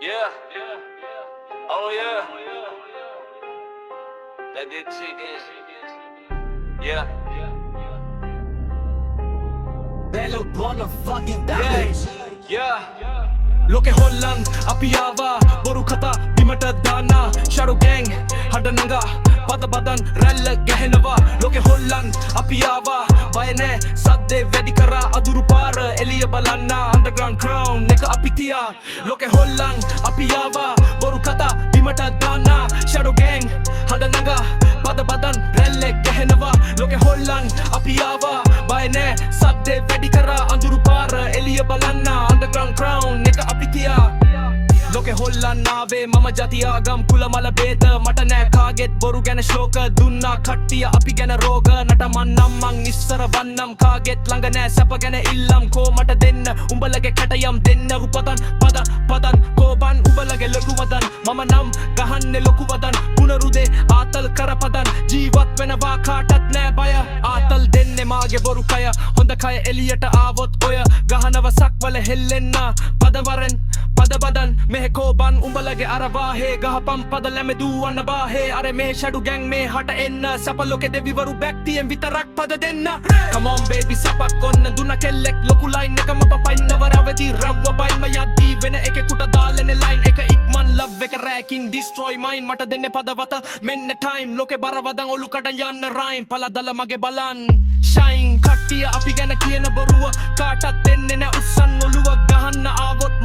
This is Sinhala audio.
Yeah. Oh yeah. That did chicken. Yeah. Bello buono fucking Yeah. damage. Yeah. ලෝකෙ හොල්ලන් අපි ආවා බොරු කතා බිමට දානා ෂැඩෝ ගෑන්ග් හඩ නඟා පද බදන් රැල්ල ගැහෙනවා ලෝකෙ හොල්ලන් අපි ආවා බය නෑ සද්දේ වැඩි කරා අදුරු පාර එළිය බලන්න අන්ඩර්ග්‍රවුන්ඩ් ක්‍රවුන් එක අපි තියා ලෝකෙ හොල්ලන් අපි ආවා බොරු කතා බිමට දානා ෂැඩෝ ගෑන්ග් හඩ නඟා පද බදන් රැල්ල ගැහෙනවා ලෝකෙ හොල්ලන් අපි ආවා බය නෑ සද්දේ වැඩි කරා අදුරු පාර එළිය බලන්න අන්ඩර්ග්‍රවුන්ඩ් ක්‍රවුන් එක අපි තියා ලෝකෙ හොල්ලන් ආවේ මම ජාති ආගම් කුල මල බේද මට නෑ කාගෙත් බොරු ගැන ශෝක දුන්නා කට්ටිය අපි ගැන රෝග නටමන්නම් මං ඉස්සර වන්නම් කාගෙත් ළඟ නෑ සැප ගැන ඉල්ලම් කෝ මට දෙන්න උඹලගේ කැටයම් දෙන්න උපතන් පදන් කෝබන් උඹලගේ ලොකු වදන් මම නම් ගහන්නේ ලොකු වදන් පුනරුදේ ආතල් කරපදන් ජීවත් වෙනවා කාටත් නෑ බය ආතල් දෙන්නේ මාගේ බොරු කය හොඳ කය එලියට ආවොත් ඔය ගහනව සක්වල හෙල්ලෙන්න පදවරෙන් පද බදන් මෙහෙ කෝබන් උඹලගේ අරවාහේ ගහපම් පද ලැමෙදුවන්න බාහේ අර මේ ෂැඩු ගෑන්ග් මේ හට එන්න සැප ලෝකෙ දෙවිවරු බැක්තියෙන් විතරක් පද දෙන්න Come on baby සපක් ඔන්න දුන්න කෙල්ලෙක් ලොකු ලයින් එකම පපයින්නව රවදි රව්ව බයිම යද්දී වෙන එකෙකුට දාලනේ ලයින් එක ඉක්මන් ලව් එක රෑකින් destroy mine මට දෙන්නේ පදවත මෙන්න time ලෝකෙ බරවදන් ඔලුකට යන්න රයිම් පළදල මගේ බලන් shine කට්ටිය අපි ගැන කියන බොරුව කාටත් දෙන්නේ නෑ උස්සන් ඔලුව ගහන්න ආවොත්